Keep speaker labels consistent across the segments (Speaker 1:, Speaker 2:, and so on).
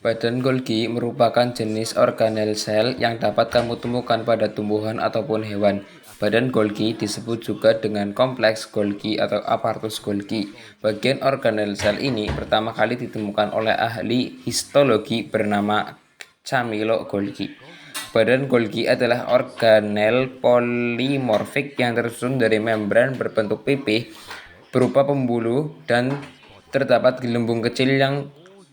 Speaker 1: Badan Golgi merupakan jenis organel sel yang dapat kamu temukan pada tumbuhan ataupun hewan. Badan Golgi disebut juga dengan kompleks Golgi atau apparatus Golgi. Bagian organel sel ini pertama kali ditemukan oleh ahli histologi bernama Camillo Golgi. Badan Golgi adalah organel polimorfik yang tersusun dari membran berbentuk pipih berupa pembuluh dan terdapat gelembung kecil yang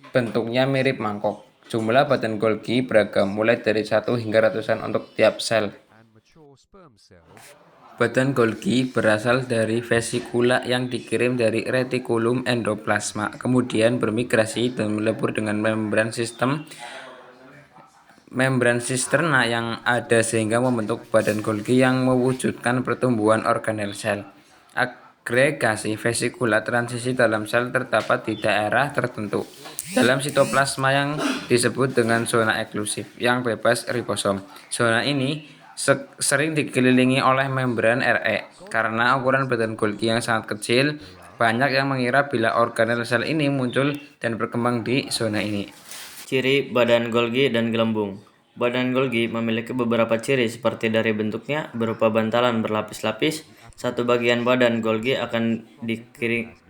Speaker 1: bentuknya mirip mangkok. Jumlah badan Golgi beragam, mulai dari 1 hingga ratusan untuk tiap sel. Badan Golgi berasal dari vesikula yang dikirim dari retikulum endoplasma, kemudian bermigrasi dan melebur dengan membran sisterna yang ada sehingga membentuk badan Golgi yang mewujudkan pertumbuhan organel sel. Agregasi vesikula transisi dalam sel terdapat di daerah tertentu dalam sitoplasma yang disebut dengan zona eksklusif yang bebas ribosom. Zona ini sering dikelilingi oleh membran Re. Karena ukuran badan Golgi yang sangat kecil, banyak yang mengira bila organel sel ini muncul dan berkembang di zona ini.
Speaker 2: Ciri badan Golgi dan gelembung. Badan Golgi memiliki beberapa ciri seperti dari bentuknya berupa bantalan berlapis-lapis. Satu bagian badan Golgi akan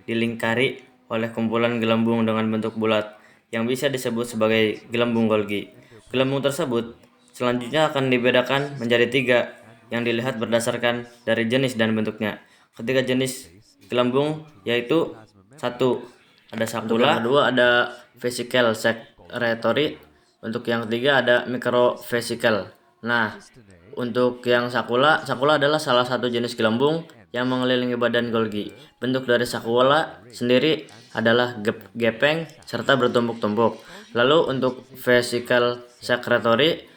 Speaker 2: dilingkari oleh kumpulan gelembung dengan bentuk bulat yang bisa disebut sebagai gelembung Golgi. Gelembung tersebut selanjutnya akan dibedakan menjadi 3 yang dilihat berdasarkan dari jenis dan bentuknya. Ketiga jenis gelembung yaitu 1. Ada sakula, kedua ada vesicle secretory, untuk yang ketiga ada microvesicle. Nah, untuk yang sakula adalah salah satu jenis gelembung yang mengelilingi badan Golgi. Bentuk dari sakula sendiri adalah gepeng serta bertumpuk-tumpuk. Lalu untuk vesicle secretory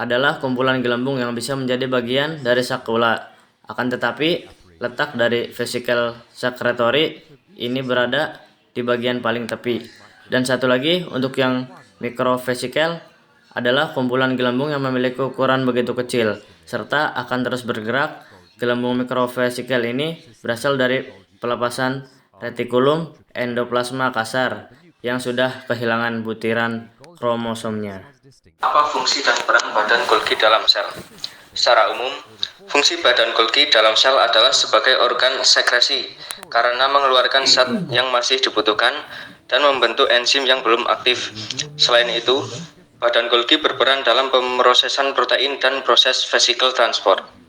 Speaker 2: adalah kumpulan gelembung yang bisa menjadi bagian dari sakula. Akan tetapi, letak dari vesicle secretory ini berada di bagian paling tepi. Dan satu lagi, untuk yang microvesicle adalah kumpulan gelembung yang memiliki ukuran begitu kecil serta akan terus bergerak. Gelembung microvesicle ini berasal dari pelepasan retikulum endoplasma kasar yang sudah kehilangan butiran kromosomnya.
Speaker 1: Apa fungsi dan peran badan Golgi dalam sel? Secara umum, fungsi badan Golgi dalam sel adalah sebagai organ sekresi karena mengeluarkan zat yang masih dibutuhkan dan membentuk enzim yang belum aktif. Selain itu, badan Golgi berperan dalam pemrosesan protein dan proses vesicle transport.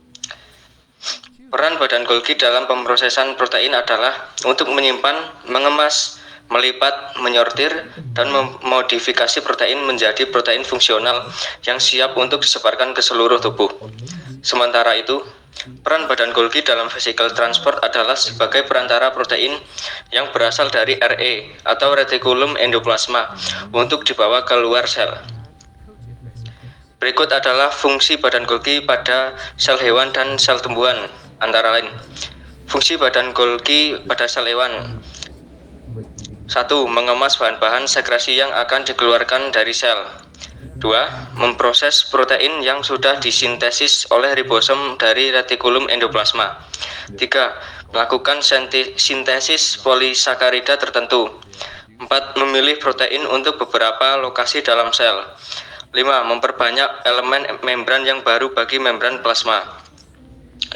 Speaker 1: Peran badan Golgi dalam pemrosesan protein adalah untuk menyimpan, mengemas, melipat, menyortir, dan memodifikasi protein menjadi protein fungsional yang siap untuk disebarkan ke seluruh tubuh. Sementara itu, peran badan Golgi dalam vesicle transport adalah sebagai perantara protein yang berasal dari Re atau retikulum endoplasma untuk dibawa keluar sel. Berikut adalah fungsi badan Golgi pada sel hewan dan sel tumbuhan, antara lain. Fungsi badan Golgi pada sel hewan. 1. Mengemas bahan-bahan sekresi yang akan dikeluarkan dari sel. 2. Memproses protein yang sudah disintesis oleh ribosom dari retikulum endoplasma. 3. Melakukan sintesis polisakarida tertentu. 4. Memilih protein untuk beberapa lokasi dalam sel. 5. Memperbanyak elemen membran yang baru bagi membran plasma.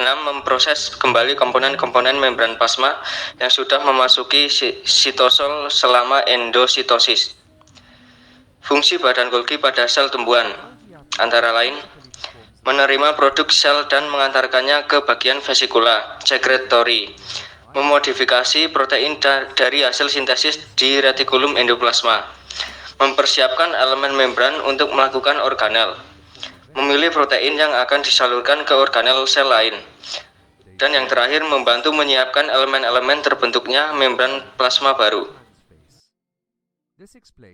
Speaker 1: 6. Memproses kembali komponen-komponen membran plasma yang sudah memasuki sitosol selama endositosis. Fungsi badan Golgi pada sel tumbuhan, antara lain, menerima produk sel dan mengantarkannya ke bagian vesikula, secretory, memodifikasi protein dari hasil sintesis di retikulum endoplasma, mempersiapkan elemen membran untuk melakukan organel, memilih protein yang akan disalurkan ke organel sel lain, dan yang terakhir membantu menyiapkan elemen-elemen terbentuknya membran plasma baru.